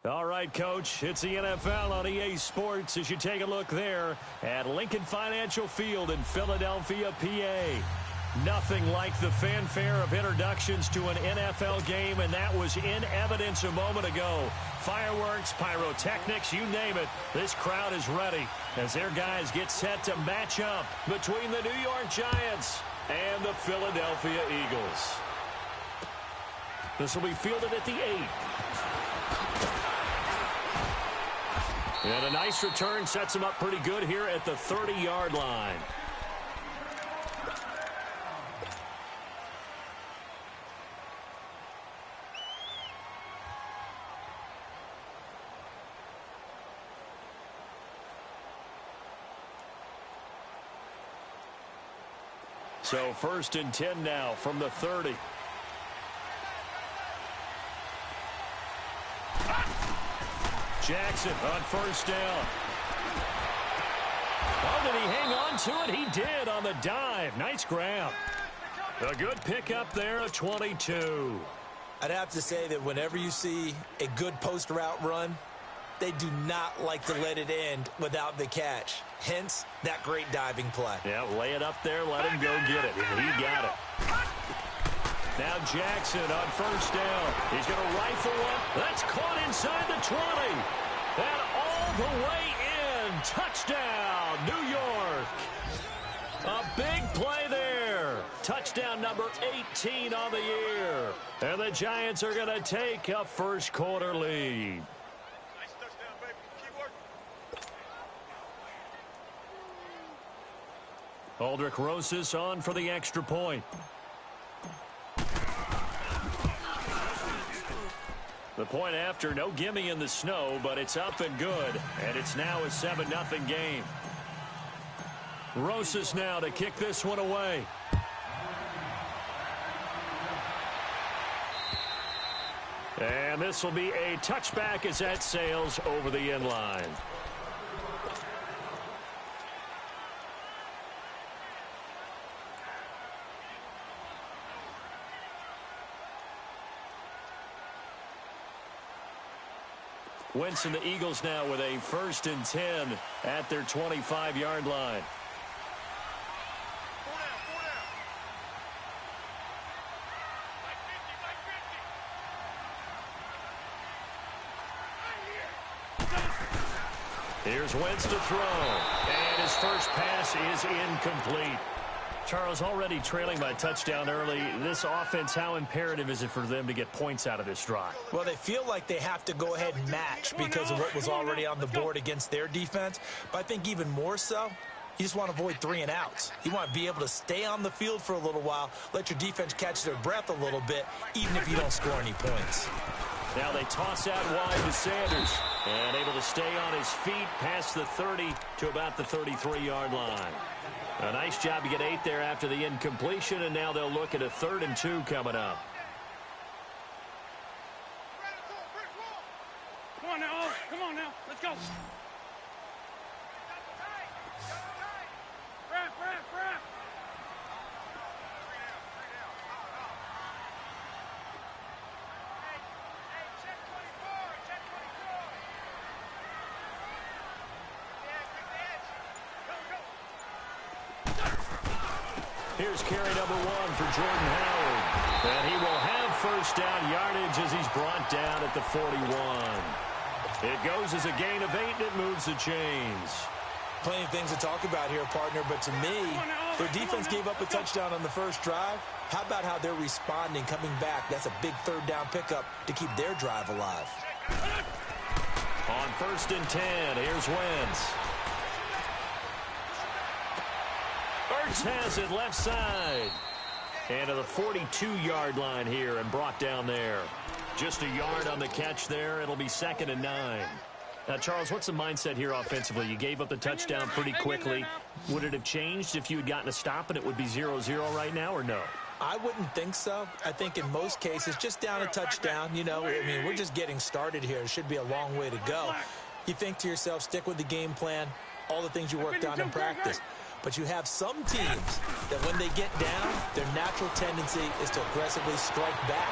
All right, Coach, it's the NFL on EA Sports as you take a look there at Lincoln Financial Field in Philadelphia, PA. Nothing like the fanfare of introductions to an NFL game, and that was in evidence a moment ago. Fireworks, pyrotechnics, you name it. This crowd is ready as their guys get set to match up between the New York Giants and the Philadelphia Eagles. This will be fielded at the 8. And a nice return sets him up pretty good here at the 30-yard line. So 1st and 10 now from the 30. Jackson on 1st down. Oh, did he hang on to it? He did on the dive. Nice grab. A good pickup there, a 22. I'd have to say that whenever you see a good post route run, they do not like to let it end without the catch. Hence, that great diving play. Yeah, lay it up there, let him go get it, and he got it. Now Jackson on 1st down. He's going to rifle one. That's caught inside the 20. And all the way in. Touchdown, New York. A big play there. Touchdown number 18 on the year. And the Giants are going to take a first quarter lead. Nice touchdown, baby. Keep working. Aldrich Rosas on for the extra point. The point after, no gimme in the snow, but it's up and good. And it's now a 7-0 game. Rosas now to kick this one away. And this will be a touchback as that sails over the end line. Wentz and the Eagles now with a 1st and 10 at their 25-yard line. Here's Wentz to throw. And his first pass is incomplete. Charles, already trailing by a touchdown early. This offense, how imperative is it for them to get points out of this drive? Well, they feel like they have to go ahead and match because of what was already on the board against their defense. But I think even more so, you just want to avoid 3 and outs. You want to be able to stay on the field for a little while, let your defense catch their breath a little bit, even if you don't score any points. Now they toss out wide to Sanders. And able to stay on his feet past the 30 to about the 33-yard line. A nice job to get 8 there after the incompletion, and now they'll look at a 3rd and 2 coming up. Come on now, come on now, let's go. Wrap. Hey, check 24, check 24. Yeah, bring the edge. Go. Here's carry number 1 for Jordan Howard. And he will have 1st down yardage as he's brought down at the 41. It goes as a gain of 8, and it moves the chains. Plenty of things to talk about here, partner, but to me, their defense gave up a touchdown on the first drive. How about how they're responding, coming back? That's a big 3rd down pickup to keep their drive alive. On 1st and 10, here's Wentz. Ertz has it left side. And to the 42-yard line here and brought down there. Just a yard on the catch there. It'll be 2nd and 9. Now, Charles, what's the mindset here offensively? You gave up the touchdown pretty quickly. Would it have changed if you had gotten a stop and it would be 0-0 right now, or no? I wouldn't think so. I think in most cases, just down a touchdown, we're just getting started here. It should be a long way to go. You think to yourself, stick with the game plan, all the things you worked on in practice. But you have some teams that when they get down, their natural tendency is to aggressively strike back.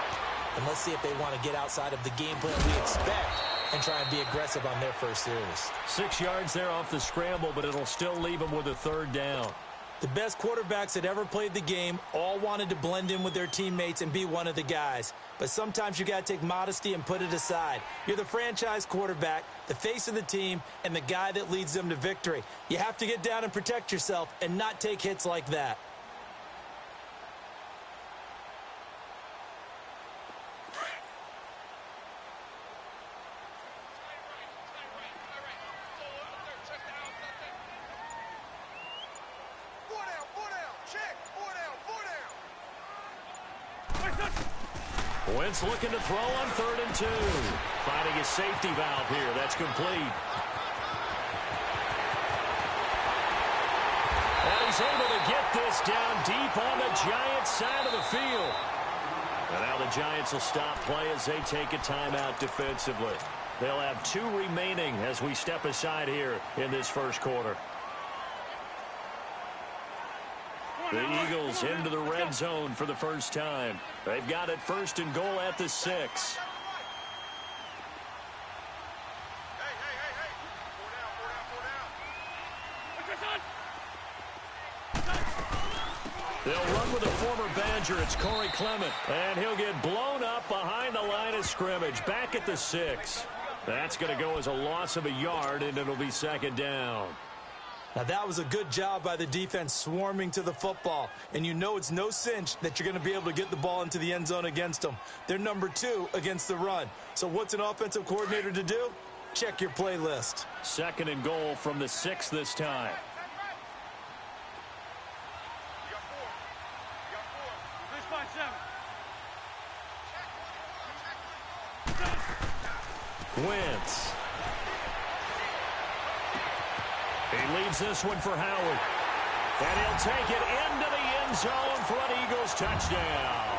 And let's see if they want to get outside of the game plan we expect and try and be aggressive on their first series. 6 yards there off the scramble, but it'll still leave them with a third down. The best quarterbacks that ever played the game all wanted to blend in with their teammates and be one of the guys. But sometimes you got to take modesty and put it aside. You're the franchise quarterback, the face of the team, and the guy that leads them to victory. You have to get down and protect yourself and not take hits like that. Wentz looking to throw on 3rd and 2. Finding his safety valve here. That's complete. And he's able to get this down deep on the Giants side of the field. And now the Giants will stop play as they take a timeout defensively. They'll have 2 remaining as we step aside here in this first quarter. The Eagles into the red zone for the first time. They've got it 1st and goal at the 6. They'll run with a former Badger. It's Corey Clement. And he'll get blown up behind the line of scrimmage. Back at the 6. That's going to go as a loss of a yard, and it'll be 2nd down. Now, that was a good job by the defense swarming to the football. And you know it's no cinch that you're going to be able to get the ball into the end zone against them. They're number 2 against the run. So what's an offensive coordinator to do? Check your playlist. 2nd and goal from the 6 this time. Wentz. He leads this one for Howard. And he'll take it into the end zone for an Eagles touchdown.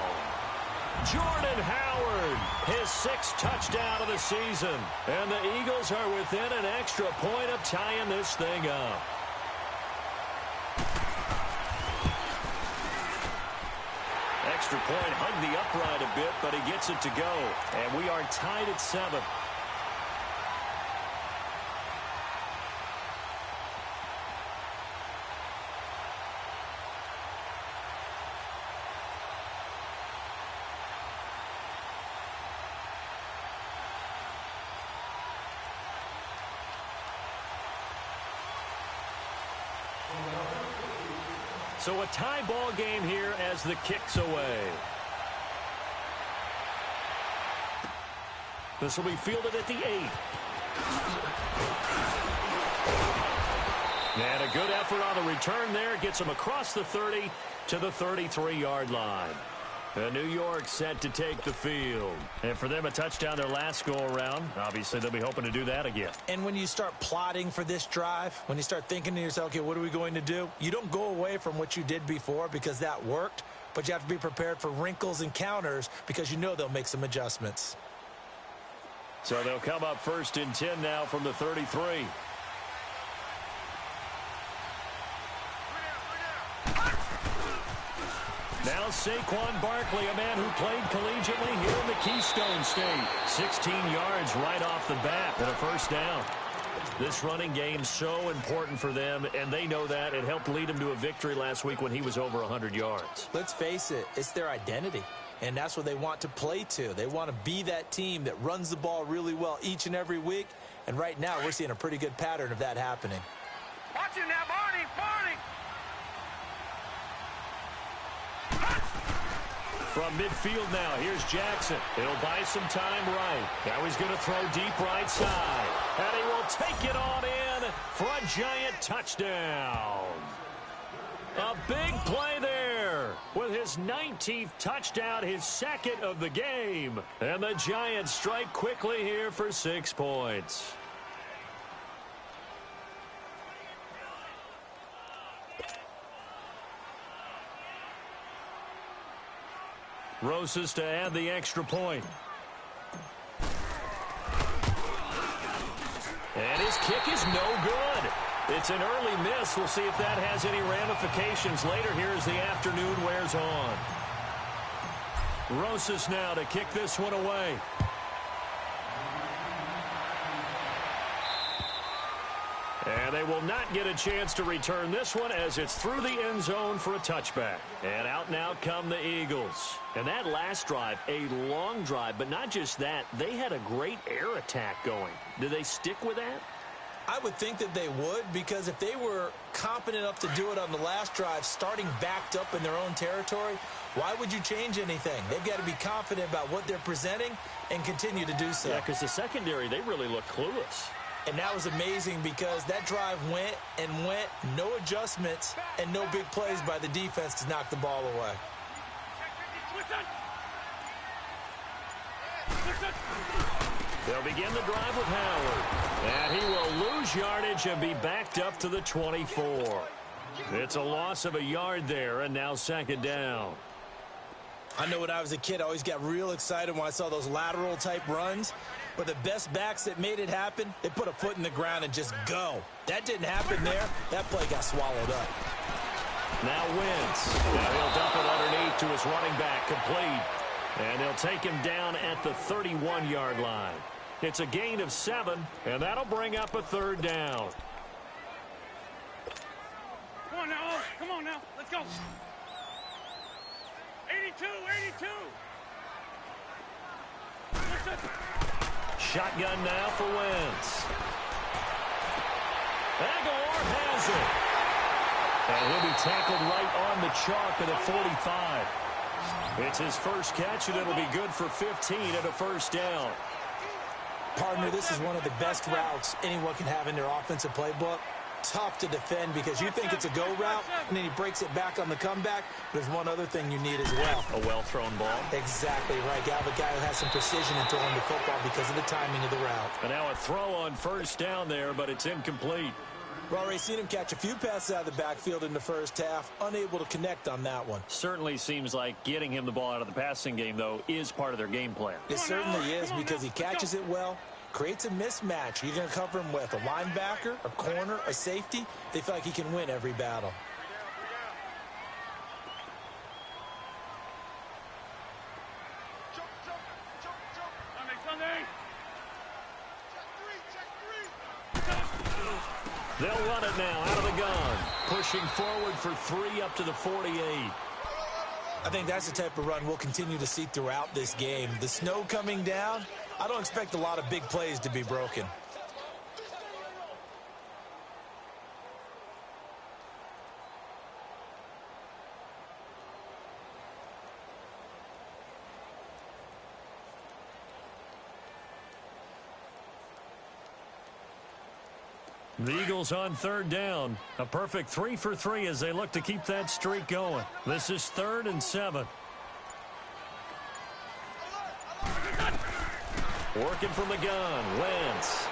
Jordan Howard, his 6th touchdown of the season. And the Eagles are within an extra point of tying this thing up. Extra point hugged the upright a bit, but he gets it to go. And we are tied at 7. So a tie ball game here as the kick's away. This will be fielded at the 8. And a good effort on the return there. Gets him across the 30 to the 33-yard line. New York set to take the field. And for them, a touchdown their last go-around. Obviously, they'll be hoping to do that again. And when you start plotting for this drive, when you start thinking to yourself, okay, what are we going to do? You don't go away from what you did before because that worked, but you have to be prepared for wrinkles and counters because you know they'll make some adjustments. So they'll come up 1st and 10 now from the 33. Now Saquon Barkley, a man who played collegiately here in the Keystone State. 16 yards right off the bat and a 1st down. This running game so important for them, and they know that. It helped lead them to a victory last week when he was over 100 yards. Let's face it, it's their identity, and that's what they want to play to. They want to be that team that runs the ball really well each and every week, and right now we're seeing a pretty good pattern of that happening. Watch him now, Barney! Barney! From midfield now, here's Jackson. He'll buy some time right. Now he's going to throw deep right side. And he will take it on in for a Giant touchdown. A big play there with his 19th touchdown, his 2nd of the game. And the Giants strike quickly here for 6 points. Rosas to add the extra point. And his kick is no good. It's an early miss. We'll see if that has any ramifications later here as the afternoon wears on. Rosas now to kick this one away. And they will not get a chance to return this one as it's through the end zone for a touchback. And out come the Eagles. And that last drive, a long drive, but not just that, they had a great air attack going. Do they stick with that? I would think that they would, because if they were competent enough to do it on the last drive, starting backed up in their own territory, why would you change anything? They've got to be confident about what they're presenting and continue to do so. Yeah, because the secondary, they really look clueless. And that was amazing because that drive went and went, no adjustments, and no big plays by the defense to knock the ball away. They'll begin the drive with Howard. And he will lose yardage and be backed up to the 24. It's a loss of a yard there, and now second down. I know when I was a kid, I always got real excited when I saw those lateral-type runs. But the best backs that made it happen, they put a foot in the ground and just go. That didn't happen there. That play got swallowed up. Now Wentz. Now he'll dump it underneath to his running back, complete. And they'll take him down at the 31-yard line. It's a gain of 7, and that'll bring up a third down. Come on now, come on now, let's go. 82, 82. Shotgun now for Wentz. Aguilar has it. And he'll be tackled right on the chalk at the 45. It's his first catch, and it'll be good for 15 and a first down. Partner, this is one of the best routes anyone can have in their offensive playbook. Tough to defend because you think it's a go route, and then he breaks it back on the comeback. There's one other thing you need as well. A well-thrown ball. Exactly right. You have a guy who has some precision in throwing the football because of the timing of the route. And now a throw on first down there, but it's incomplete. We've already seen him catch a few passes out of the backfield in the first half, unable to connect on that one. Certainly seems like getting him the ball out of the passing game, though, is part of their game plan. It certainly is because he catches it well, creates a mismatch. You're going to cover him with a linebacker, a corner, a safety. They feel like he can win every battle. They'll run it now out of the gun. Pushing forward for 3 up to the 48. I think that's the type of run we'll continue to see throughout this game. The snow coming down, I don't expect a lot of big plays to be broken. The Eagles on third down. A perfect 3 for 3 as they look to keep that streak going. This is 3rd and 7. Working from the gun, Wentz.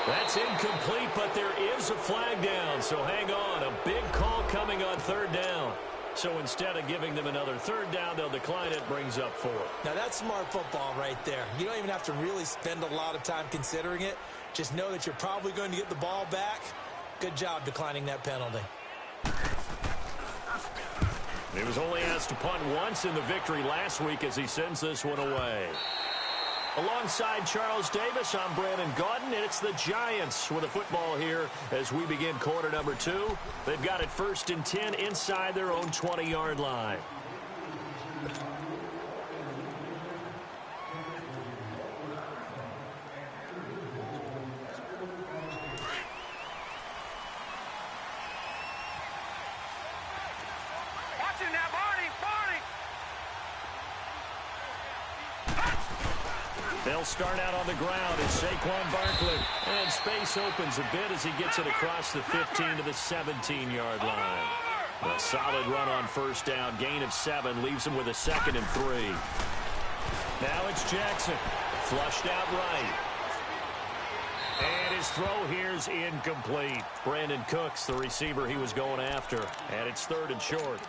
That's incomplete, but there is a flag down, so hang on. A big call coming on third down. So instead of giving them another third down, they'll decline it, brings up 4. Now that's smart football right there. You don't even have to really spend a lot of time considering it. Just know that you're probably going to get the ball back. Good job declining that penalty. He was only asked to punt once in the victory last week as he sends this one away. Alongside Charles Davis, I'm Brandon Gaudin, and it's the Giants with a football here as we begin quarter number 2. They've got it 1st and 10 inside their own 20-yard line. They'll start out on the ground as Saquon Barkley. And space opens a bit as he gets it across the 15 to the 17-yard line. A solid run on first down. Gain of 7 leaves him with a 2nd and 3. Now it's Jackson. Flushed out right. And his throw here's incomplete. Brandon Cooks, the receiver he was going after. And it's 3rd and short.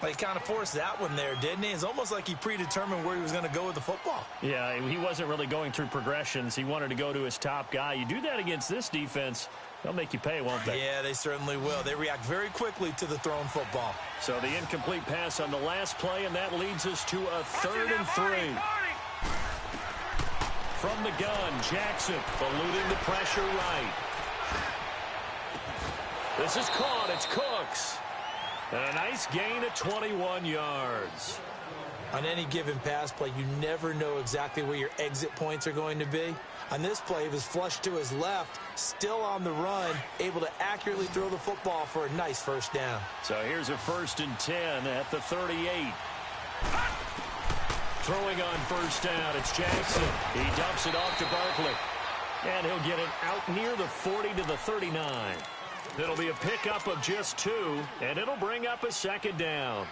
Well, he kind of forced that one there, didn't he? It's almost like he predetermined where he was going to go with the football. Yeah, he wasn't really going through progressions. He wanted to go to his top guy. You do that against this defense, they'll make you pay, won't they? Yeah, they certainly will. They react very quickly to the thrown football. So the incomplete pass on the last play, and that leads us to a 3rd and 3. From the gun, Jackson eluding the pressure right. This is caught. It's Cooks. And a nice gain of 21 yards. On any given pass play, you never know exactly where your exit points are going to be. On this play, he was flushed to his left, still on the run, able to accurately throw the football for a nice first down. So here's a 1st and 10 at the 38. Throwing on first down, it's Jackson. He dumps it off to Barkley. And he'll get it out near the 40 to the 39. It'll be a pickup of just 2, and it'll bring up a 2nd down.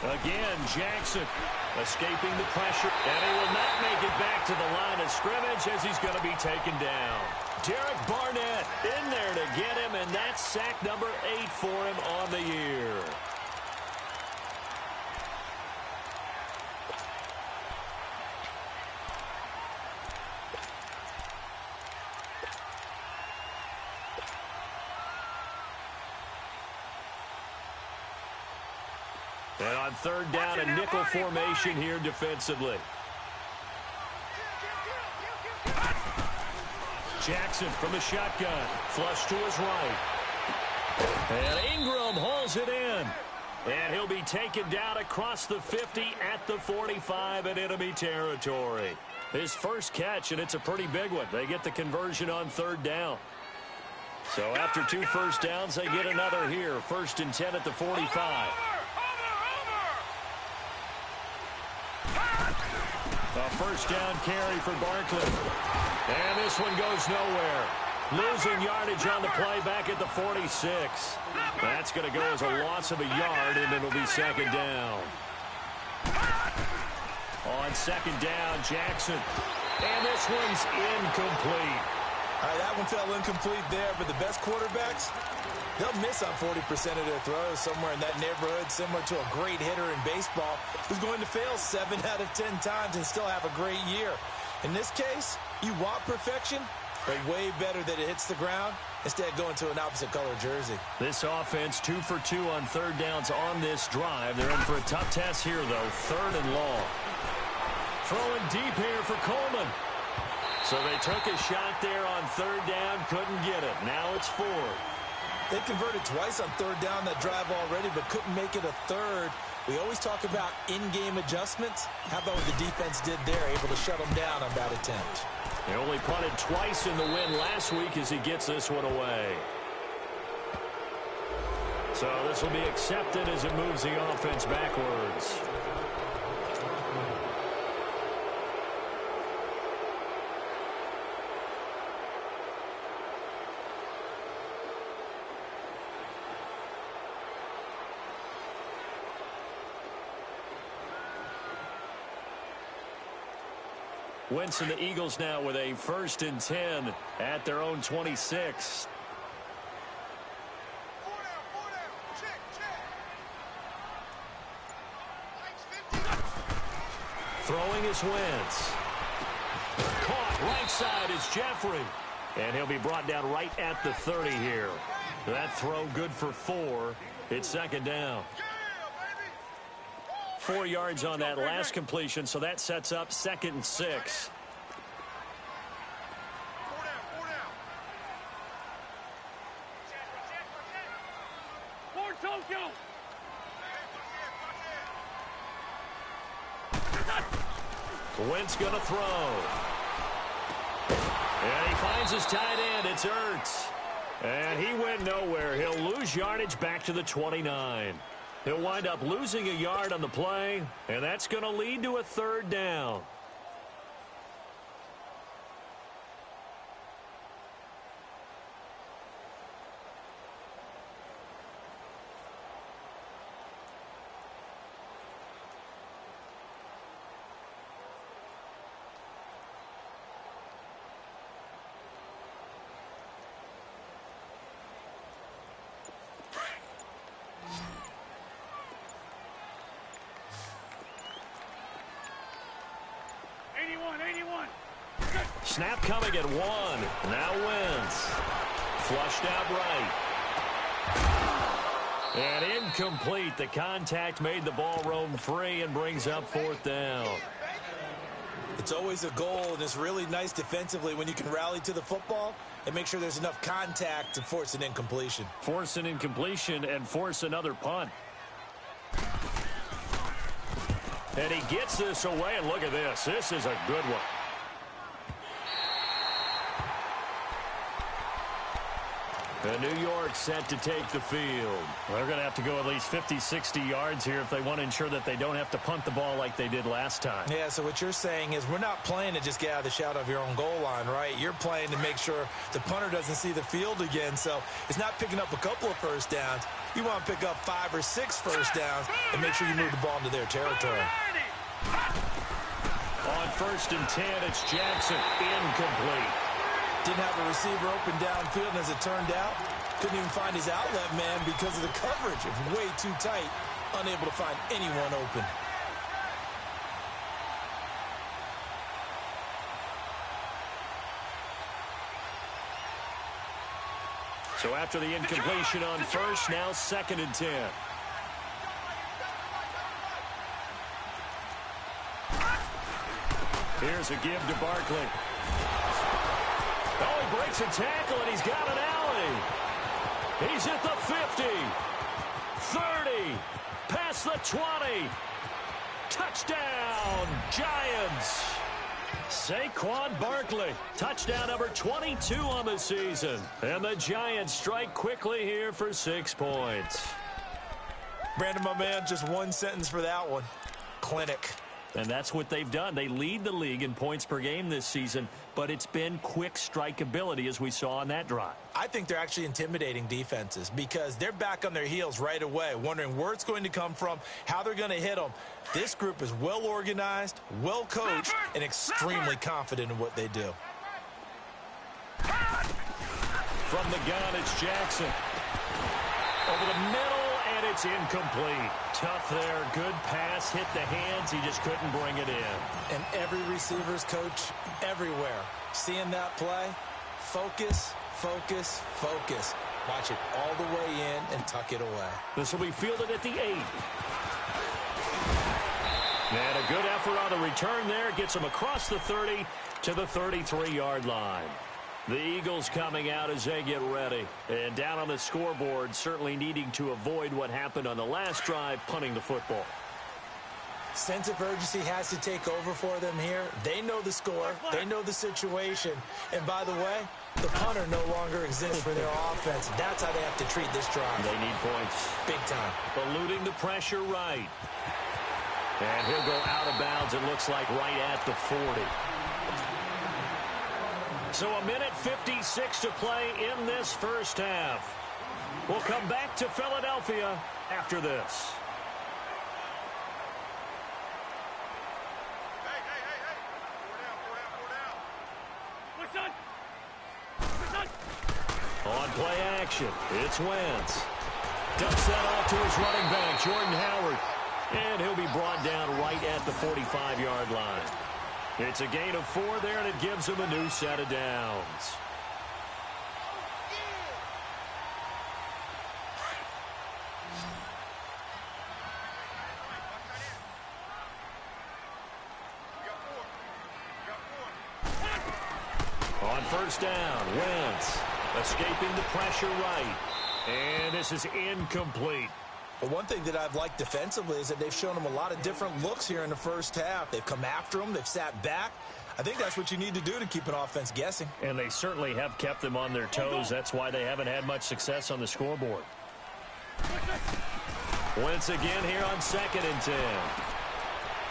Again, Jackson escaping the pressure, and he will not make it back to the line of scrimmage as he's going to be taken down. Derek Barnett in there to get him, and that's sack number 8 for him on the year. And on 3rd down, a nickel formation here defensively. Jackson from the shotgun. Flush to his right. And Ingram hauls it in. And he'll be taken down across the 50 at the 45 in enemy territory. His first catch, and it's a pretty big one. They get the conversion on 3rd down. So after 2 first downs, they get another here. 1st and 10 at the 45. A first down carry for Barkley. And this one goes nowhere. Losing yardage on the play back at the 46. That's going to go as a loss of a yard, and it'll be 2nd down. On 2nd down, Jackson. And this one's incomplete. All right, that one fell incomplete there, but the best quarterbacks, they'll miss on 40% of their throws somewhere in that neighborhood, similar to a great hitter in baseball who's going to fail 7 out of 10 times and still have a great year. In this case, you want perfection, but way better that it hits the ground instead of going to an opposite color jersey. This offense 2 for 2 on 3rd downs on this drive. They're in for a tough test here, though. 3rd and long. Throwing deep here for Coleman. So they took a shot there on 3rd down, couldn't get it. Now it's 4th. They converted twice on 3rd down that drive already, but couldn't make it a 3rd. We always talk about in-game adjustments. How about what the defense did there, able to shut them down on that attempt? He only punted twice in the win last week as he gets this one away. So this will be accepted as it moves the offense backwards. Wentz and the Eagles now with a 1st and 10 at their own 26. Throwing is Wentz. Caught right side is Jeffrey. And he'll be brought down right at the 30 here. That throw good for 4. It's 2nd down. 4 yards on that last completion, so that sets up 2nd and 6. Wentz going to throw. And he finds his tight end. It's Ertz. And he went nowhere. He'll lose yardage back to the 29. He'll wind up losing a yard on the play, and that's going to lead to a 3rd down. Snap coming at 1. Now Wentz. Flushed out right. And incomplete. The contact made the ball roam free and brings up 4th down. It's always a goal, and it's really nice defensively when you can rally to the football and make sure there's enough contact to force an incompletion. Force an incompletion and force another punt. And he gets this away, and look at this. This is a good one. And New York set to take the field. They're going to have to go at least 50, 60 yards here if they want to ensure that they don't have to punt the ball like they did last time. Yeah, so what you're saying is we're not playing to just get out of the shadow of your own goal line, right? You're playing to make sure the punter doesn't see the field again. So it's not picking up a couple of first downs. You want to pick up 5 or 6 first downs and make sure you move the ball into their territory. On 1st and 10, it's Jackson. Incomplete. Didn't have a receiver open downfield, and as it turned out, couldn't even find his outlet man because of the coverage. It was way too tight, unable to find anyone open. So after the incompletion on 1st, now 2nd and 10. Here's a give to Barkley. Oh, he breaks a tackle, and he's got an alley. He's at the 50, 30, past the 20. Touchdown, Giants. Saquon Barkley, touchdown number 22 on the season. And the Giants strike quickly here for 6 points. Brandon, my man, just one sentence for that one. Clinic. And that's what they've done. They lead the league in points per game this season, but it's been quick strikeability as we saw on that drive. I think they're actually intimidating defenses because they're back on their heels right away, wondering where it's going to come from, how they're going to hit them. This group is well organized, well coached, and extremely confident in what they do. From the gun, it's Jackson. Over the middle, and it's incomplete. Tough there. Good pass. Hit the hands. He just couldn't bring it in. And every receiver's coach everywhere, seeing that play, focus, focus, focus. Watch it all the way in and tuck it away. This will be fielded at the 8. And a good effort on the return there. Gets him across the 30 to the 33-yard line. The Eagles coming out as they get ready. And down on the scoreboard, certainly needing to avoid what happened on the last drive, punting the football. Sense of urgency has to take over for them here. They know the score. They know the situation. And by the way, the punter no longer exists for their offense. That's how they have to treat this drive. They need points. Big time. Eluding the pressure right. And he'll go out of bounds, it looks like, right at the 40. So a minute 56 to play in this first half. We'll come back to Philadelphia after this. On play action, it's Wentz. Dumps that off to his running back, Jordan Howard. And he'll be brought down right at the 45-yard line. It's a gain of 4 there, and it gives him a new set of downs. On first down, Wentz escaping the pressure right. And this is incomplete. But one thing that I've liked defensively is that they've shown them a lot of different looks here in the first half. They've come after them. They've sat back. I think that's what you need to do to keep an offense guessing. And they certainly have kept them on their toes. That's why they haven't had much success on the scoreboard. Wentz again here on 2nd and 10.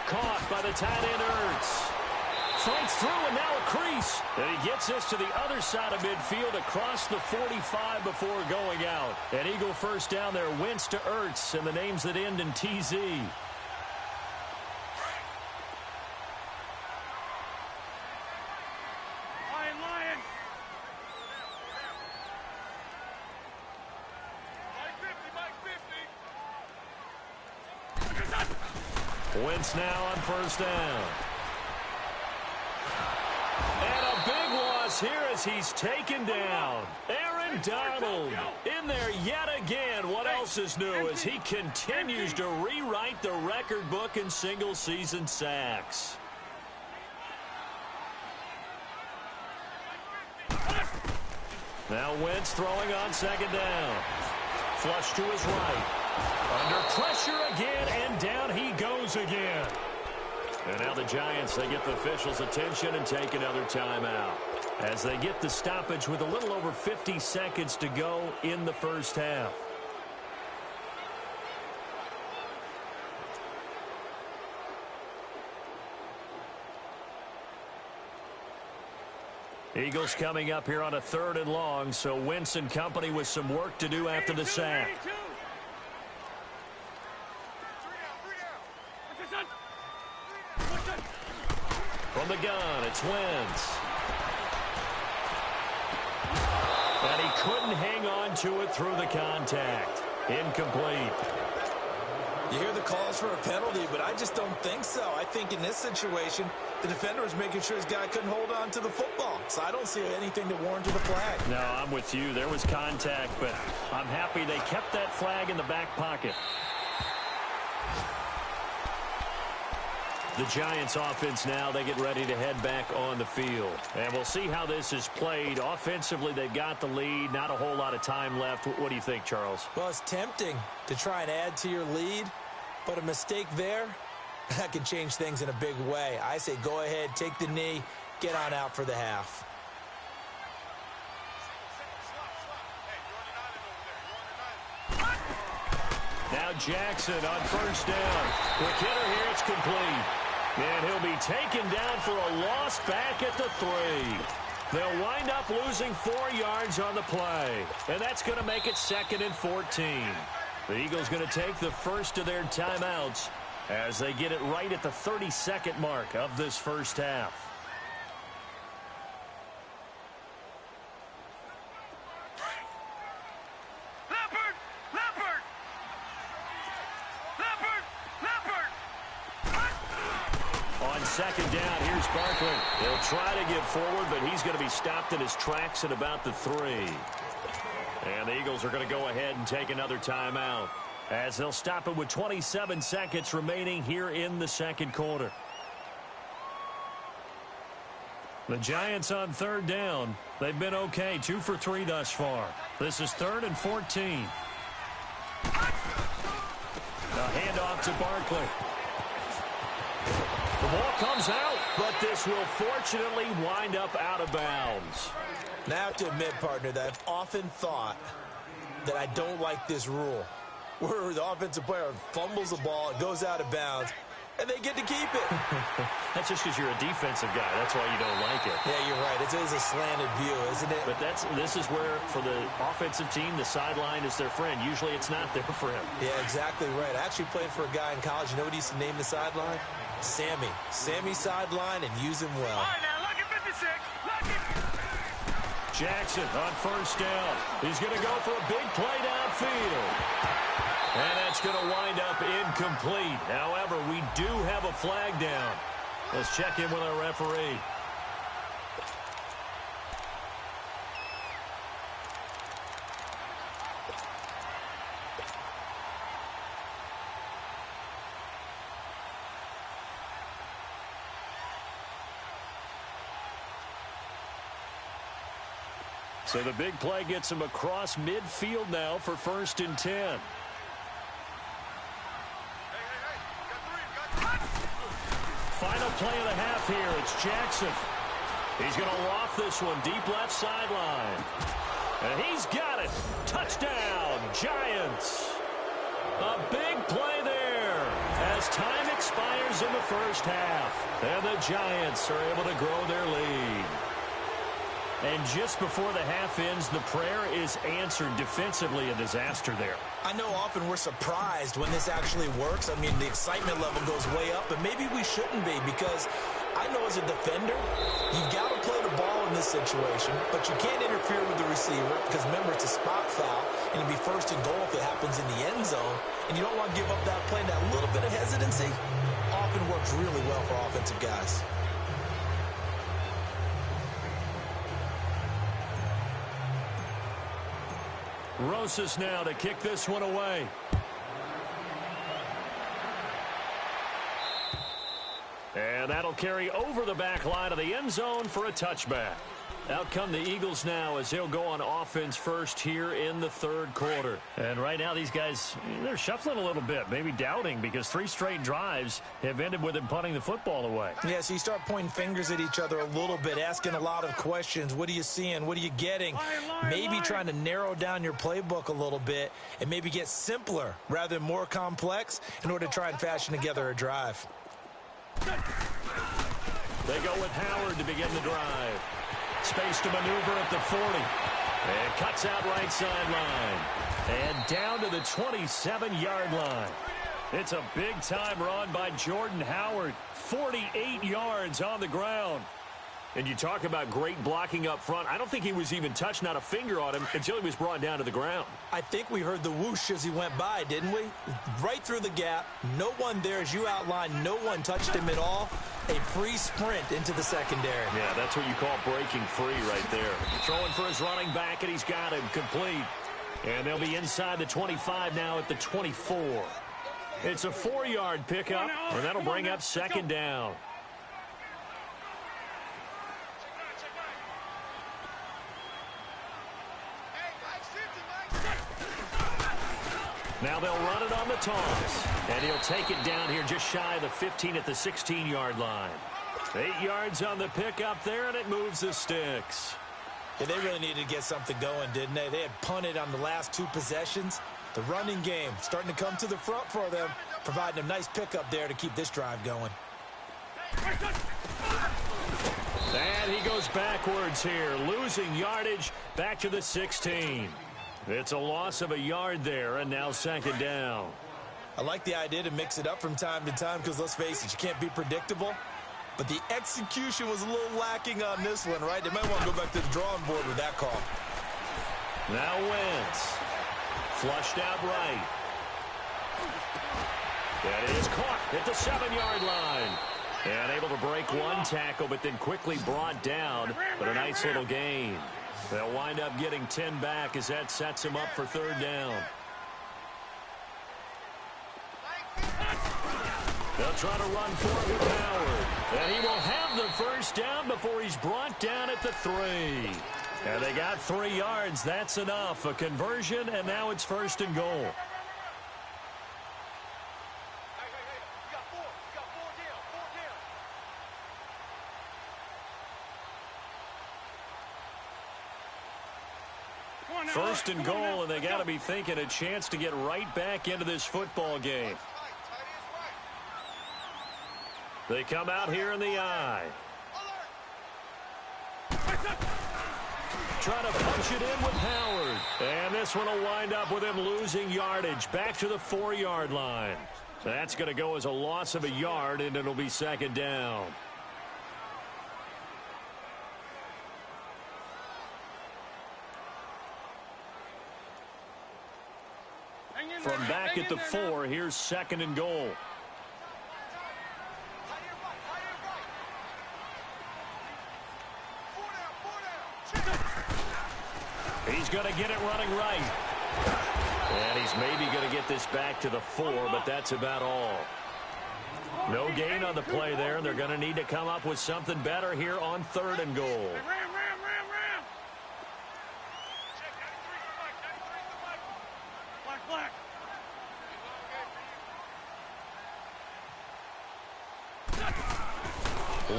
Caught by the tight end Ertz. Fights through, and now a crease. And he gets this to the other side of midfield across the 45 before going out. An Eagle first down there. Wentz to Ertz, and the names that end in TZ. Wentz now on first down. here as he's taken down. Aaron Donald in there yet again. What else is new as he continues to rewrite the record book in single-season sacks. Now Wentz throwing on second down. Flush to his right. Under pressure again, and down he goes again. And now the Giants, they get the officials' attention and take another timeout as they get the stoppage with a little over 50 seconds to go in the first half. Eagles coming up here on a 3rd and long, so Wentz and company with some work to do after the sack. From the gun, it's Wentz. And he couldn't hang on to it through the contact. Incomplete. You hear the calls for a penalty, but I just don't think so. I think in this situation, the defender was making sure his guy couldn't hold on to the football. So I don't see anything to warrant the flag. No, I'm with you. There was contact, but I'm happy they kept that flag in the back pocket. The Giants offense now, they get ready to head back on the field. And we'll see how this is played. Offensively, they've got the lead. Not a whole lot of time left. What do you think, Charles? Well, it's tempting to try and add to your lead, but a mistake there, that can change things in a big way. I say go ahead, take the knee, get on out for the half. Now Jackson on first down. Quick hitter here, it's complete. And he'll be taken down for a loss back at the 3. They'll wind up losing 4 yards on the play. And that's going to make it 2nd and 14. The Eagles going to take the first of their timeouts as they get it right at the 32nd mark of this first half. Second down, here's Barkley. He'll try to get forward, but he's going to be stopped in his tracks at about the 3. And the Eagles are going to go ahead and take another timeout as they'll stop it with 27 seconds remaining here in the second quarter. The Giants on 3rd down. They've been okay, 2 for 3 thus far. This is 3rd and 14. A handoff to Barkley. The ball comes out, but this will fortunately wind up out of bounds. Now I have to admit, partner, that I've often thought that I don't like this rule, where the offensive player fumbles the ball, it goes out of bounds, and they get to keep it. That's just because you're a defensive guy. That's why you don't like it. Yeah, you're right. It is a slanted view, isn't it? But this is where, for the offensive team, the sideline is their friend. Usually it's not there for him. Yeah, exactly right. I actually played for a guy in college. You know what he used to name the sideline? Sammy. Sammy sideline, and use him well. All right, now, look at 56. Look at... Jackson on first down. He's going to go for a big play downfield. And that's going to wind up incomplete. However, we do have a flag down. Let's check in with our referee. So the big play gets him across midfield now for 1st and 10. Final play of the half here. It's Jackson. He's going to loft this one deep left sideline. And he's got it. Touchdown, Giants. A big play there as time expires in the first half. And the Giants are able to grow their lead. And just before the half ends, the prayer is answered. Defensively, a disaster there. I know often we're surprised when this actually works. I mean, the excitement level goes way up, but maybe we shouldn't be, because I know as a defender, you've got to play the ball in this situation, but you can't interfere with the receiver because, remember, it's a spot foul, and it'll be 1st and goal if it happens in the end zone, and you don't want to give up that play. That little bit of hesitancy often works really well for offensive guys. Rosas now to kick this one away. And that'll carry over the back line of the end zone for a touchback. Out come the Eagles now as they'll go on offense first here in the third quarter. And right now these guys, they're shuffling a little bit, maybe doubting, because 3 straight drives have ended with them punting the football away. Yeah, so you start pointing fingers at each other a little bit, asking a lot of questions. What are you seeing? What are you getting? Maybe trying to narrow down your playbook a little bit and maybe get simpler rather than more complex in order to try and fashion together a drive. They go with Howard to begin the drive. Space to maneuver at the 40. And cuts out right sideline. And down to the 27-yard line. It's a big-time run by Jordan Howard. 48 yards on the ground. And you talk about great blocking up front. I don't think he was even touched, not a finger on him, until he was brought down to the ground. I think we heard the whoosh as he went by, didn't we? Right through the gap. No one there, as you outlined. No one touched him at all. A free sprint into the secondary. Yeah, that's what you call breaking free right there. Throwing for his running back, and he's got him complete. And they'll be inside the 25 now at the 24. It's a 4-yard pickup, and that'll bring up second down. Now they'll run it on the toss. And he'll take it down here just shy of the 15 at the 16-yard line. 8 yards on the pickup there, and it moves the sticks. Yeah, they really needed to get something going, didn't they? They had punted on the last 2 possessions. The running game starting to come to the front for them, providing a nice pickup there to keep this drive going. And he goes backwards here, losing yardage back to the 16. It's a loss of a yard there, and now second down. I like the idea to mix it up from time to time because, let's face it, you can't be predictable. But the execution was a little lacking on this one, right? They might want to go back to the drawing board with that call. Now Wentz. Flushed out right. That is caught at the 7-yard line. And able to break one tackle, but then quickly brought down. But a nice little gain. They'll wind up getting 10 back as that sets him up for third down. They'll try to run for it with Howard. And he will have the first down before he's brought down at the 3. And they got 3 yards. That's enough. A conversion, and now it's first and goal. First and goal, and they got to be thinking a chance to get right back into this football game. They come out here in the eye. Trying to punch it in with Howard. And this one will wind up with him losing yardage back to the 4-yard line. That's going to go as a loss of a yard, and it'll be second down. From back at the 4, here's second and goal. He's going to get it running right. And he's maybe going to get this back to the 4, but that's about all. No gain on the play there, and they're going to need to come up with something better here on third and goal.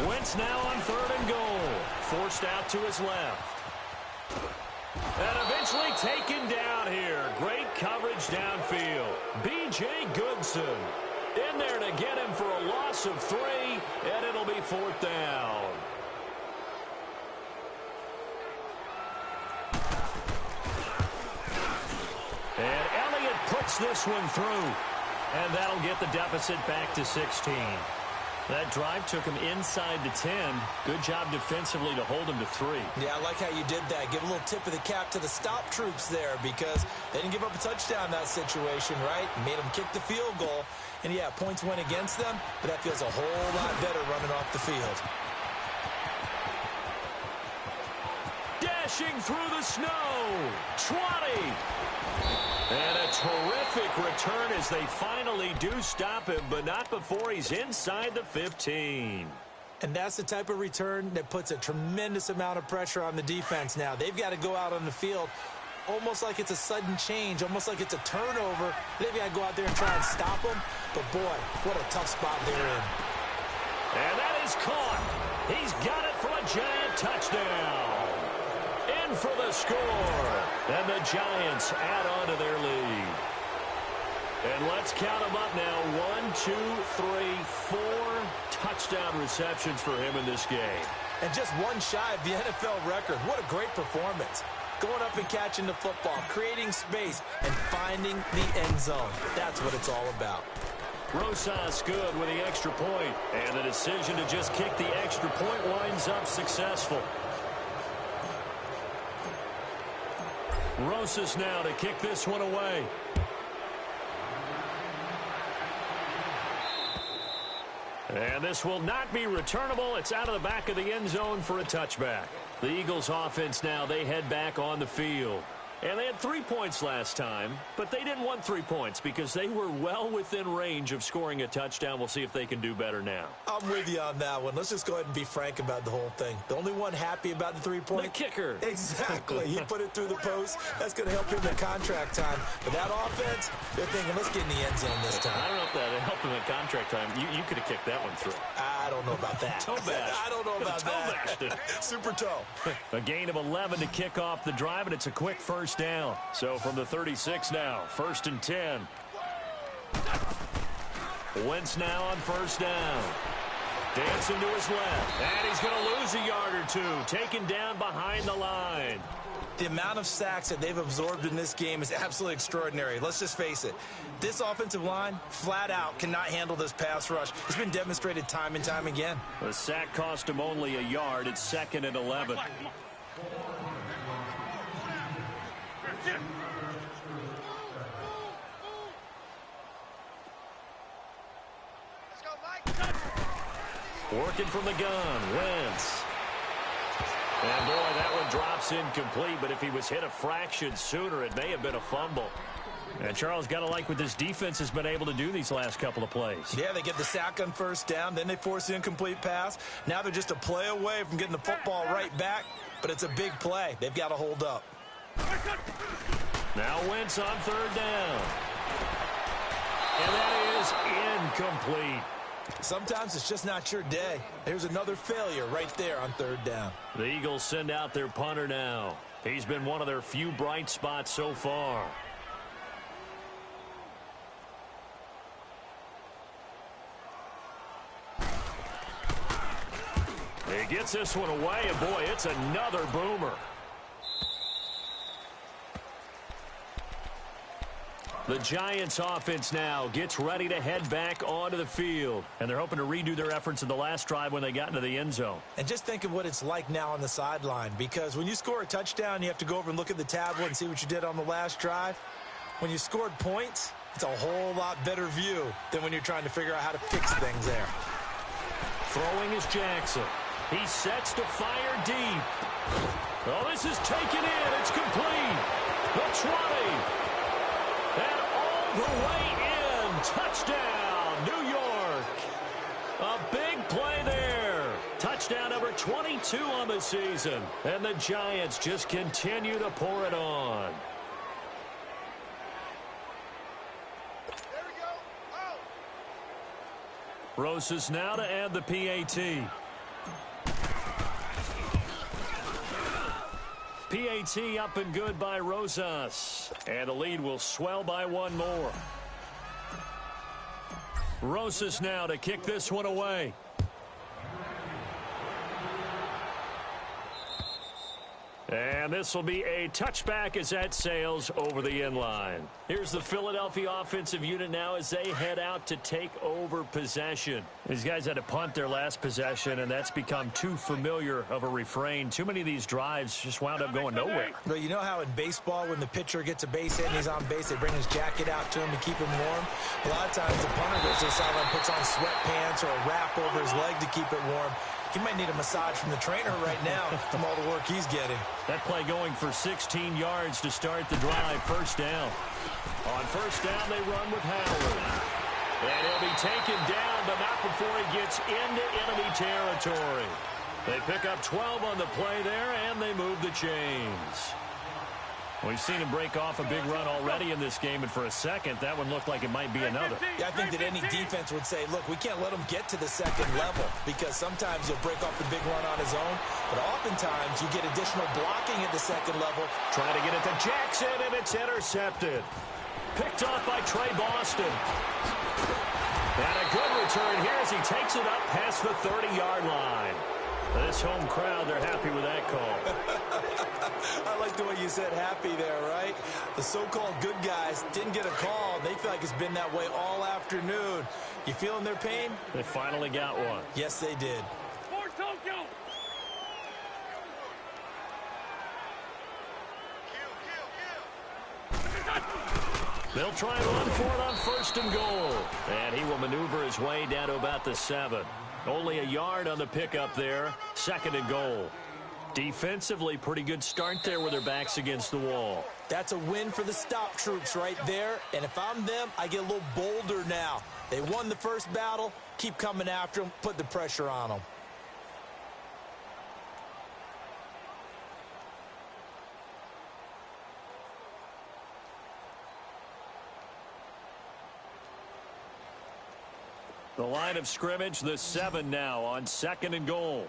Wentz now on third and goal. Forced out to his left. And eventually taken down here. Great coverage downfield. B.J. Goodson in there to get him for a loss of 3, and it'll be fourth down. And Elliott puts this one through. And that'll get the deficit back to 16. That drive took him inside the 10. Good job defensively to hold him to 3. Yeah, I like how you did that. Give a little tip of the cap to the stop troops there because they didn't give up a touchdown in that situation, right? Made them kick the field goal. And, yeah, points went against them, but that feels a whole lot better running off the field. dashing through the snow. 20. And a terrific return as they finally do stop him, but not before he's inside the 15. And that's the type of return that puts a tremendous amount of pressure on the defense now. They've got to go out on the field almost like it's a sudden change, almost like it's a turnover. They've got to go out there and try and stop them. But, boy, what a tough spot they're in. And that is caught. He's got it for a Giant touchdown. In for the score. And the Giants add on to their lead. And let's count them up now. 1, 2, 3, 4 touchdown receptions for him in this game. And just one shy of the NFL record. What a great performance. Going up and catching the football, creating space, and finding the end zone. That's what it's all about. Rosas good with the extra point. And the decision to just kick the extra point winds up successful. Rosas now to kick this one away. And this will not be returnable. It's out of the back of the end zone for a touchback. The Eagles offense now, they head back on the field. And they had 3 points last time, but they didn't want 3 points because they were well within range of scoring a touchdown. We'll see if they can do better now. I'm with you on that one. Let's just go ahead and be frank about the whole thing. The only one happy about the 3 point. The kicker. Exactly. He put it through the post. That's going to help him in contract time. But that offense, they're thinking, let's get in the end zone this time. I don't know if that helped him in contract time. You could have kicked that one through. I don't know about that. Toe bash. I don't know about that. Super toe. A gain of 11 to kick off the drive, and it's a quick first down. So from the 36 now, 1st and 10. Wentz now on first down. Dancing to his left. And he's going to lose a yard or two. Taken down behind the line. The amount of sacks that they've absorbed in this game is absolutely extraordinary. Let's just face it. This offensive line, flat out, cannot handle this pass rush. It's been demonstrated time and time again. The sack cost him only a yard. It's 2nd and 11. Working from the gun, Wentz. And boy, that one drops incomplete, but if he was hit a fraction sooner, it may have been a fumble. And Charles, got to like what this defense has been able to do these last couple of plays. Yeah, they get the sack on first down, then they force the incomplete pass. Now they're just a play away from getting the football right back, but it's a big play. They've got to hold up. Now Wentz on 3rd down. And that is incomplete. Sometimes it's just not your day. There's another failure right there on 3rd down. The Eagles send out their punter now. He's been one of their few bright spots so far. He gets this one away, and boy, it's another boomer. The Giants offense now gets ready to head back onto the field. And they're hoping to redo their efforts in the last drive when they got into the end zone. And just think of what it's like now on the sideline. Because when you score a touchdown, you have to go over and look at the tablet and see what you did on the last drive. When you scored points, it's a whole lot better view than when you're trying to figure out how to fix things there. Throwing is Jackson. He sets to fire deep. Oh, this is taken in. It's complete. The 20. And all the way in. Touchdown, New York. A big play there. Touchdown number 22 on the season. And the Giants just continue to pour it on. There we go. Oh. Rosas now to add the PAT. PAT up and good by Rosas. And the lead will swell by one more. Rosas now to kick this one away. And this will be a touchback as that sails over the end line. Here's the Philadelphia offensive unit now as they head out to take over possession. These guys had to punt their last possession, and that's become too familiar of a refrain. Too many of these drives just wound up going nowhere. But you know how in baseball, when the pitcher gets a base hit and he's on base, they bring his jacket out to him to keep him warm? A lot of times the punter goes to the sideline, puts on sweatpants or a wrap over his leg to keep it warm. He might need a massage from the trainer right now from all the work he's getting. That play going for 16 yards to start the drive. First down. On first down, they run with Howard. And he'll be taken down, but not before he gets into enemy territory. They pick up 12 on the play there, and they move the chains. We've seen him break off a big run already in this game, and for a second, that one looked like it might be another. Yeah, I think that any defense would say, look, we can't let him get to the second level because sometimes he'll break off the big run on his own, but oftentimes you get additional blocking at the second level. Trying to get it to Jackson, and it's intercepted. Picked off by Trey Boston. And a good return here as he takes it up past the 30-yard line. This home crowd, they're happy with that call. I like the way you said happy there, right? The so-called good guys didn't get a call. They feel like it's been that way all afternoon. You feeling their pain? They finally got one. Yes, they did. For Tokyo. They'll try and run for it on first and goal. And he will maneuver his way down to about the 7. Only a yard on the pickup there. Second and goal. Defensively, pretty good start there with their backs against the wall. That's a win for the stop troops right there. And if I'm them, I get a little bolder now. They won the first battle. Keep coming after them. Put the pressure on them. The line of scrimmage, the 7 now on second and goal.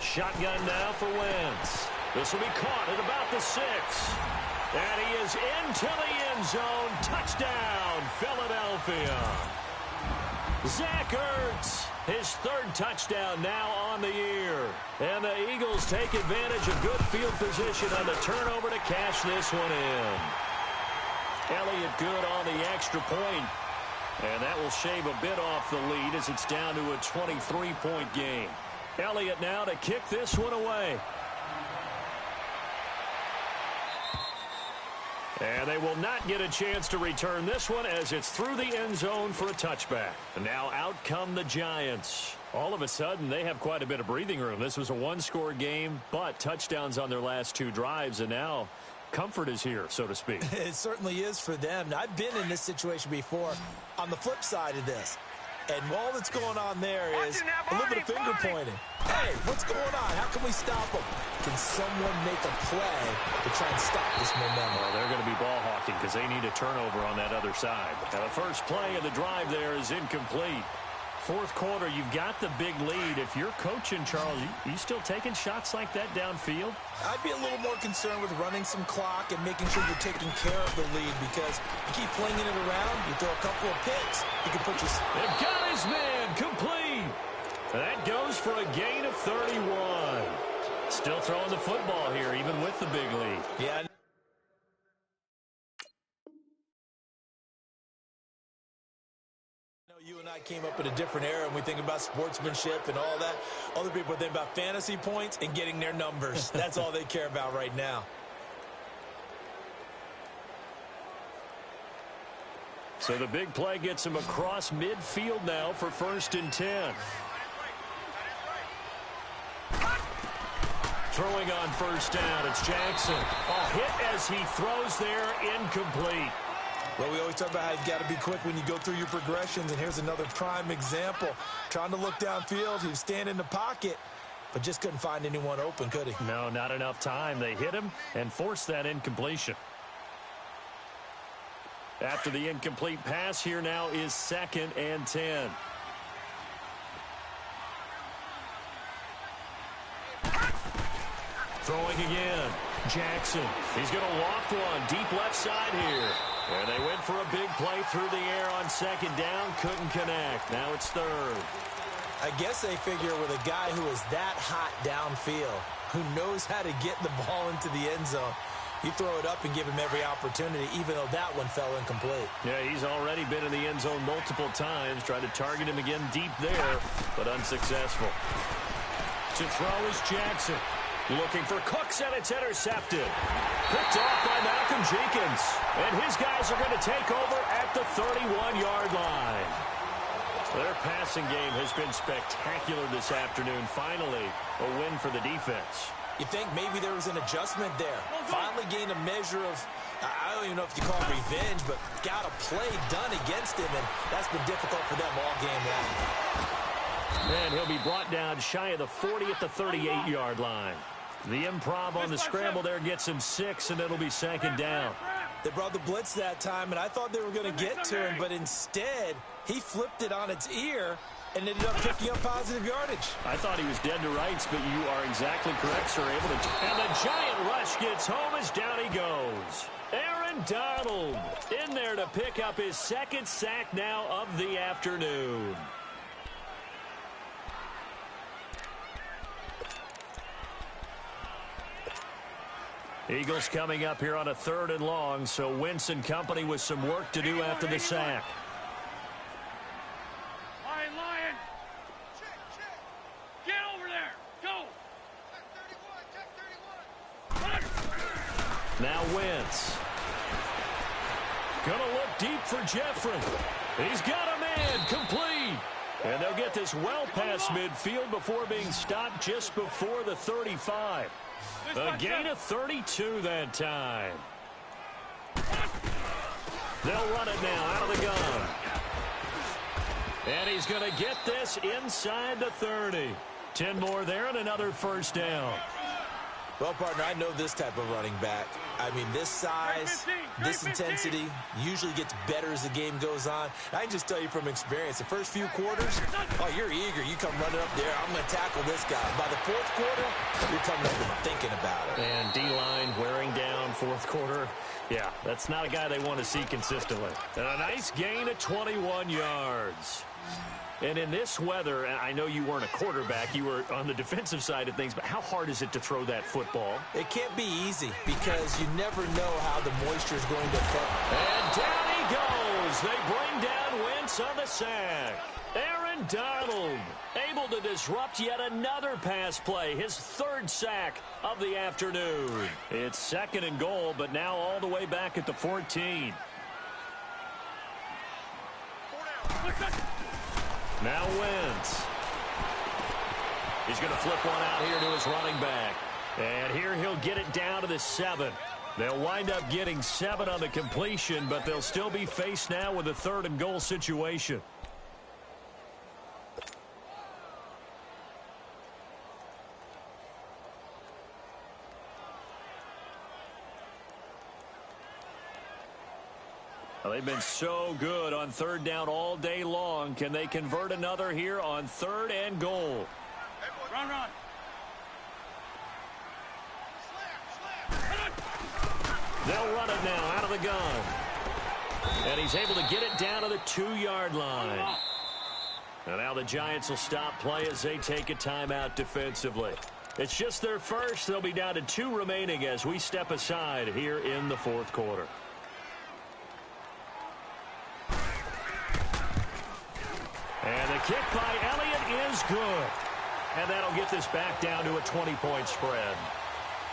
Shotgun now for Wentz. This will be caught at about the 6. And he is into the end zone. Touchdown, Philadelphia. Zach Ertz, his third touchdown now on the year. And the Eagles take advantage of good field position on the turnover to cash this one in. Elliott good on the extra point. And that will shave a bit off the lead as it's down to a 23-point game. Elliott now to kick this one away. And they will not get a chance to return this one as it's through the end zone for a touchback. And now out come the Giants. All of a sudden, they have quite a bit of breathing room. This was a one-score game, but touchdowns on their last 2 drives, and now comfort is here, so to speak. It certainly is for them. Now, I've been in this situation before on the flip side of this. And all that's going on there is a little bit of finger pointing. Hey, what's going on? How can we stop them? Can someone make a play to try and stop this momentum? Well, they're going to be ball hawking because they need a turnover on that other side. Now, the first play of the drive there is incomplete. Fourth quarter, you've got the big lead. If you're coaching, Charles, you still taking shots like that downfield? I'd be a little more concerned with running some clock and making sure you're taking care of the lead because you keep flinging it around, you throw a couple of picks, you can put your... They've got his man complete. That goes for a gain of 31. Still throwing the football here, even with the big lead. Yeah. You and I came up in a different era and we think about sportsmanship and all that. Other people think about fantasy points and getting their numbers. That's all they care about right now. So the big play gets him across midfield now for first and 10. Throwing on first down, it's Jackson. A hit as he throws there, incomplete. Well, we always talk about how you've got to be quick when you go through your progressions, and here's another prime example. Trying to look downfield, he was standing in the pocket, but just couldn't find anyone open, could he? No, not enough time. They hit him and forced that incompletion. After the incomplete pass, here now is second and 10. Throwing again. Jackson. He's going to loft one deep left side here. And they went for a big play through the air on second down. Couldn't connect. Now it's third. I guess they figure with a guy who is that hot downfield, who knows how to get the ball into the end zone, you throw it up and give him every opportunity, even though that one fell incomplete. Yeah, he's already been in the end zone multiple times. Tried to target him again deep there, but unsuccessful. To throw is Jackson. Looking for Cooks, and it's intercepted. Picked off by Malcolm Jenkins. And his guys are going to take over at the 31-yard line. Their passing game has been spectacular this afternoon. Finally, a win for the defense. You think maybe there was an adjustment there. Finally gained a measure of, I don't even know if you call it revenge, but got a play done against him, and that's been difficult for them all game long. And he'll be brought down shy of the 40 at the 38-yard line. The improv on the scramble there gets him 6, and it'll be second down. They brought the blitz that time, and I thought they were going to get to him, but instead, he flipped it on its ear and ended up picking up positive yardage. I thought he was dead to rights, but you are exactly correct, sir. And the giant rush gets home as down he goes. Aaron Donald in there to pick up his second sack now of the afternoon. Eagles coming up here on a 3rd and long, so Wentz and company with some work to do after the sack. Lion. Get over there. Go. Check 31. Now Wentz. Gonna look deep for Jeffrey. He's got a man complete. And they'll get this well past midfield before being stopped just before the 35. A gain of 32 that time. They'll run it now out of the gun. And he's going to get this inside the 30. 10 more there and another first down. Well, partner, I know this type of running back. I mean, this size, this intensity usually gets better as the game goes on. I can just tell you from experience, the first few quarters, oh, you're eager. You come running up there. I'm going to tackle this guy. By the 4th quarter, you're coming up and thinking about it. And D-line wearing down 4th quarter. Yeah, that's not a guy they want to see consistently. And a nice gain of 21 yards. And in this weather, I know you weren't a quarterback. You were on the defensive side of things. But how hard is it to throw that football? It can't be easy because you never know how the moisture is going to affect. And down he goes. They bring down Wentz on the sack. Aaron Donald able to disrupt yet another pass play. His 3rd sack of the afternoon. It's 2nd and goal, but now all the way back at the 14. Now Wentz. He's going to flip one out here to his running back. And here he'll get it down to the 7. They'll wind up getting 7 on the completion, but they'll still be faced now with a 3rd and goal situation. Well, they've been so good on 3rd down all day long. Can they convert another here on 3rd and goal? Run. They'll run it now out of the gun. And he's able to get it down to the 2-yard line. And now the Giants will stop play as they take a timeout defensively. It's just their first. They'll be down to 2 remaining as we step aside here in the 4th quarter. And the kick by Elliott is good. And that'll get this back down to a 20-point spread.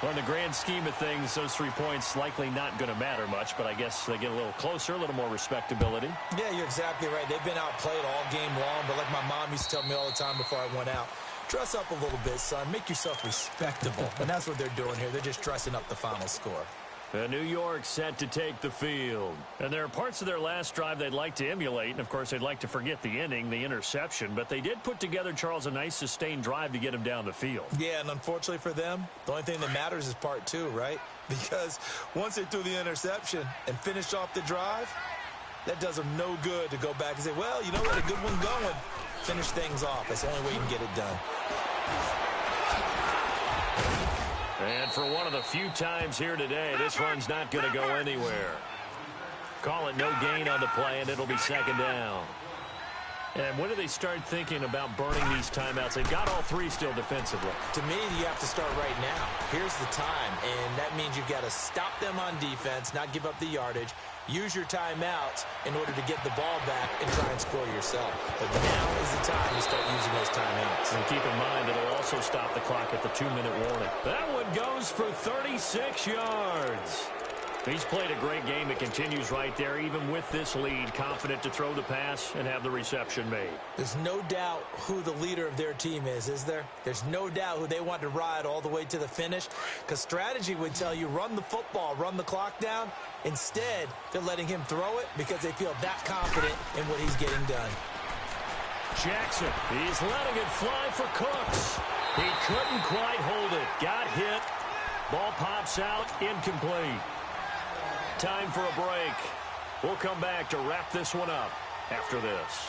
Well, in the grand scheme of things, those 3 points likely not going to matter much, but I guess they get a little closer, a little more respectability. Yeah, you're exactly right. They've been outplayed all game long, but like my mom used to tell me all the time before I went out, dress up a little bit, son. Make yourself respectable. And that's what they're doing here. They're just dressing up the final score. New York set to take the field. And there are parts of their last drive they'd like to emulate. And, of course, they'd like to forget the inning, the interception. But they did put together, Charles, a nice sustained drive to get him down the field. Yeah, and unfortunately for them, the only thing that matters is part 2, right? Because once they threw the interception and finished off the drive, that does them no good to go back and say, well, you know what, a good one going. Finish things off. That's the only way you can get it done. And for one of the few times here today, this run's not going to go anywhere. Call it no gain on the play, and it'll be 2nd down. And when do they start thinking about burning these timeouts? They've got all three still defensively. To me, you have to start right now. Here's the time, and that means you've got to stop them on defense, not give up the yardage, use your timeouts in order to get the ball back and try and score yourself. But now is the time to start using those timeouts. And keep in mind, it'll also stop the clock at the 2-minute warning. That one goes for 36 yards. He's played a great game. It continues right there, even with this lead, confident to throw the pass and have the reception made. There's no doubt who the leader of their team is there? There's no doubt who they want to ride all the way to the finish, because strategy would tell you run the football, run the clock down. Instead, they're letting him throw it because they feel that confident in what he's getting done. Jackson, he's letting it fly for Cooks. He couldn't quite hold it. Got hit. Ball pops out, incomplete. Time for a break. We'll come back to wrap this one up after this.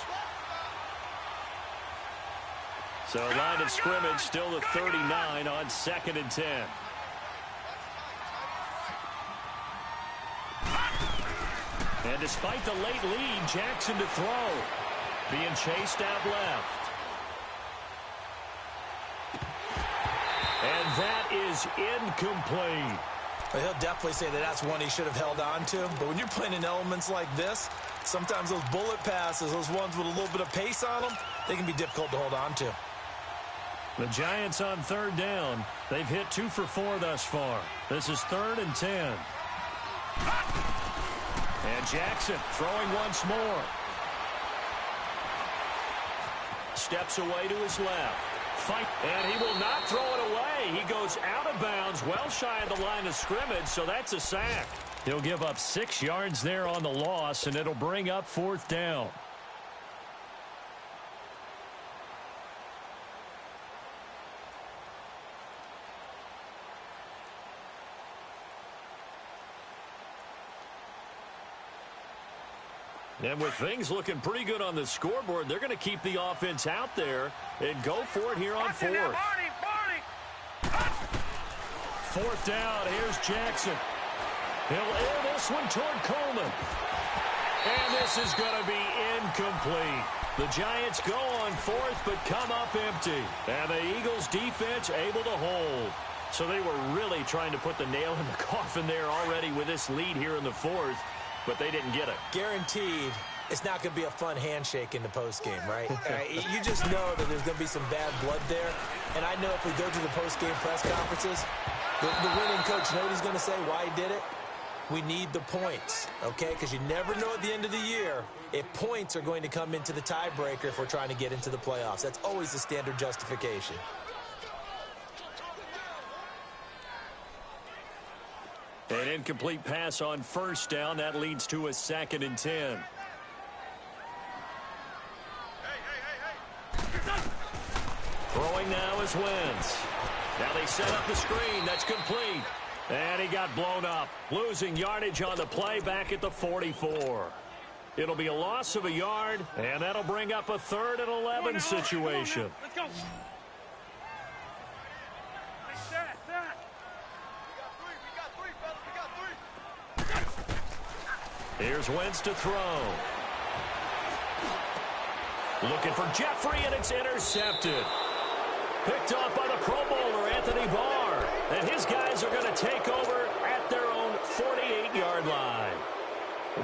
So line of scrimmage still the 39 on 2nd and 10. And despite the late lead, Jackson to throw. Being chased out left. And that is incomplete. Well, he'll definitely say that that's one he should have held on to. But when you're playing in elements like this, sometimes those bullet passes, those ones with a little bit of pace on them, they can be difficult to hold on to. The Giants on 3rd down. They've hit 2 for 4 thus far. This is 3rd and 10. And Jackson throwing once more. Steps away to his left. Fight, and he will not throw it away. He goes out of bounds, well shy of the line of scrimmage, so that's a sack. He'll give up 6 yards there on the loss, and it'll bring up 4th down. And with things looking pretty good on the scoreboard, they're going to keep the offense out there and go for it here on 4th. 4th down. Here's Jackson. He'll air this one toward Coleman. And this is going to be incomplete. The Giants go on 4th but come up empty. And the Eagles defense able to hold. So they were really trying to put the nail in the coffin there already with this lead here in the 4th. But they didn't get it. Guaranteed, it's not going to be a fun handshake in the postgame, right? You just know that there's going to be some bad blood there. And I know if we go to the postgame press conferences, the winning coach, you know what he's going to say, why he did it? We need the points, okay? Because you never know at the end of the year if points are going to come into the tiebreaker if we're trying to get into the playoffs. That's always the standard justification. An incomplete pass on 1st down. That leads to a 2nd and 10. Throwing now is Wentz. Now they set up the screen. That's complete. And he got blown up. Losing yardage on the play back at the 44. It'll be a loss of a yard, and that'll bring up a 3rd and 11 situation. Let's go. Here's Wentz to throw. Looking for Jeffrey, and it's intercepted. Picked off by the Pro Bowler, Anthony Barr. And his guys are going to take over at their own 48-yard line.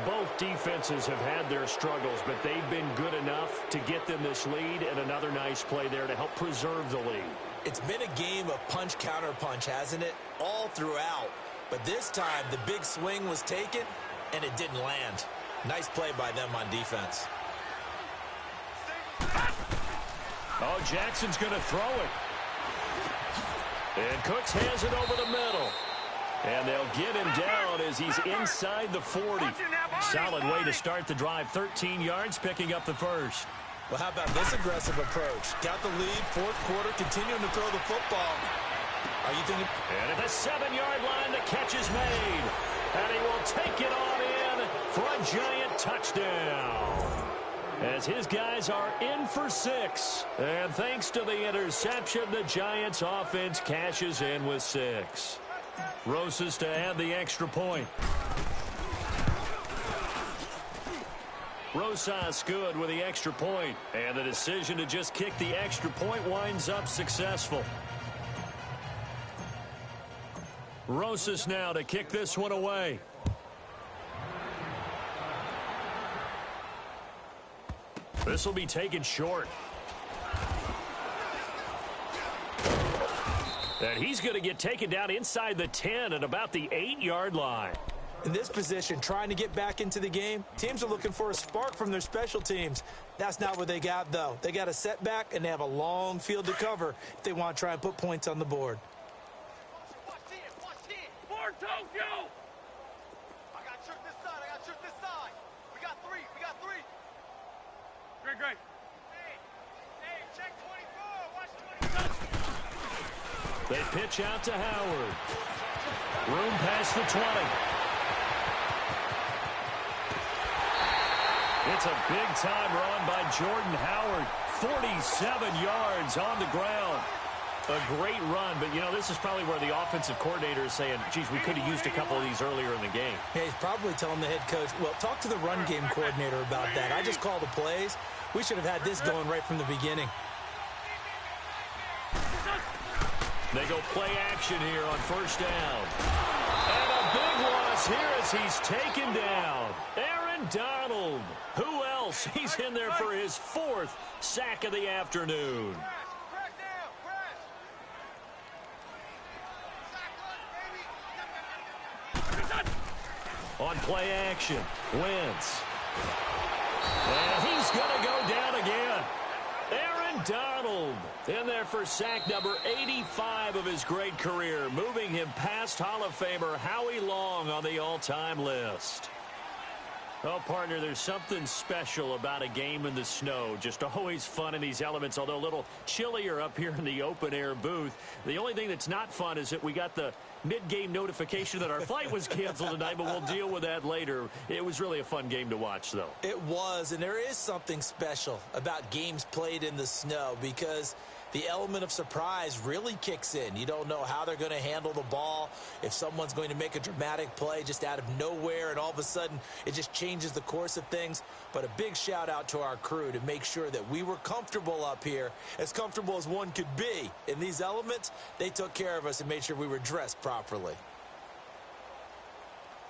Both defenses have had their struggles, but they've been good enough to get them this lead, and another nice play there to help preserve the lead. It's been a game of punch-counter-punch, hasn't it? All throughout. But this time, the big swing was taken, and it didn't land. Nice play by them on defense. Oh, Jackson's going to throw it. And Cooks hands it over the middle. And they'll get him down as he's inside the 40. Solid way to start the drive. 13 yards, picking up the 1st. Well, how about this aggressive approach? Got the lead, 4th quarter, continuing to throw the football. Are you thinking? And at the 7-yard line, the catch is made. And he will take it on in for a Giant touchdown. As his guys are in for 6. And thanks to the interception, the Giants offense cashes in with 6. Rosas to add the extra point. Rosas good with the extra point. And the decision to just kick the extra point winds up successful. Rosas now to kick this one away. This will be taken short. And he's going to get taken down inside the 10 at about the 8-yard line. In this position, trying to get back into the game, teams are looking for a spark from their special teams. That's not what they got, though. They got a setback, and they have a long field to cover if they want to try and put points on the board. More Tokyo! I got trick this side. I got trick this side. We got three. We got three. Great. Hey, check 24. Watch 24. They pitch out to Howard. Room past the 20. It's a big-time run by Jordan Howard. 47 yards on the ground. A great run, but, you know, this is probably where the offensive coordinator is saying, geez, we could have used a couple of these earlier in the game. Yeah, he's probably telling the head coach, well, talk to the run game coordinator about that. I just call the plays. We should have had this going right from the beginning. They go play action here on first down. And a big loss here as he's taken down. Aaron Donald. Who else? He's in there for his 4th sack of the afternoon. Crash down. Crash. Sack baby. On play action, Wentz. And he's going to go down again. Aaron Donald in there for sack number 85 of his great career, moving him past Hall of Famer Howie Long on the all-time list. Oh, partner, there's something special about a game in the snow. Just always fun in these elements, although a little chillier up here in the open-air booth. The only thing that's not fun is that we got the mid-game notification that our flight was canceled tonight, but we'll deal with that later. It was really a fun game to watch, though. It was, and there is something special about games played in the snow because the element of surprise really kicks in. You don't know how they're going to handle the ball, if someone's going to make a dramatic play just out of nowhere, and all of a sudden it just changes the course of things. But a big shout out to our crew to make sure that we were comfortable up here, as comfortable as one could be. In these elements, they took care of us and made sure we were dressed properly.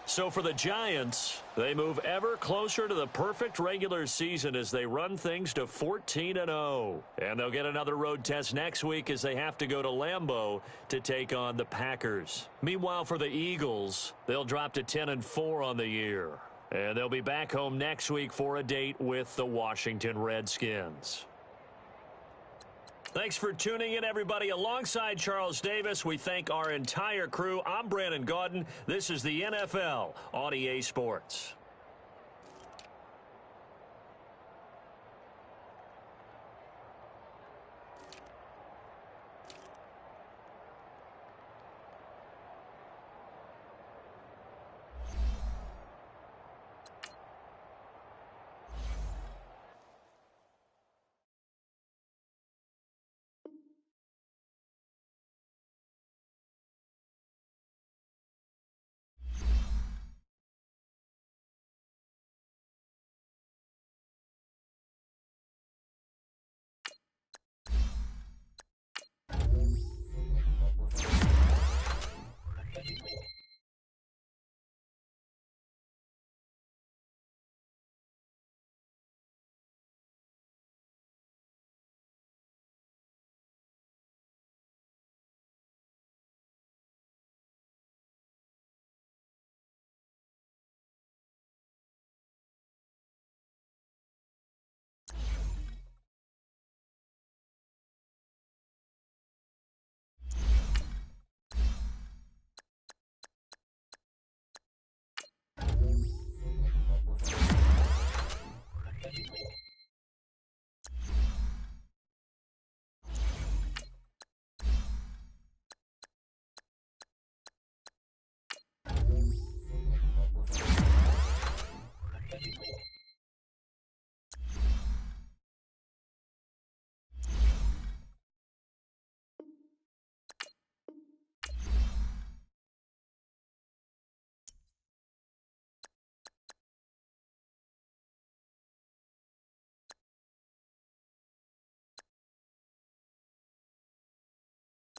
So for the Giants, they move ever closer to the perfect regular season as they run things to 14-0. And they'll get another road test next week as they have to go to Lambeau to take on the Packers. Meanwhile, for the Eagles, they'll drop to 10-4 on the year. And they'll be back home next week for a date with the Washington Redskins. Thanks for tuning in, everybody. Alongside Charles Davis, we thank our entire crew. I'm Brandon Gaudin. This is the NFL on EA Sports.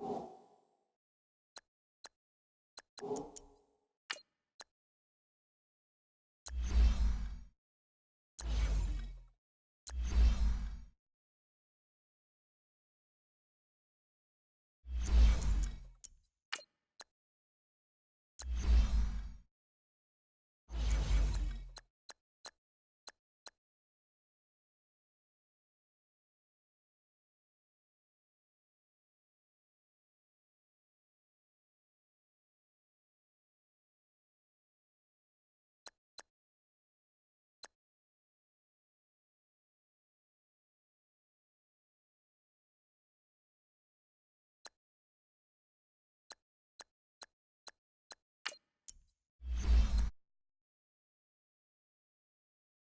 you.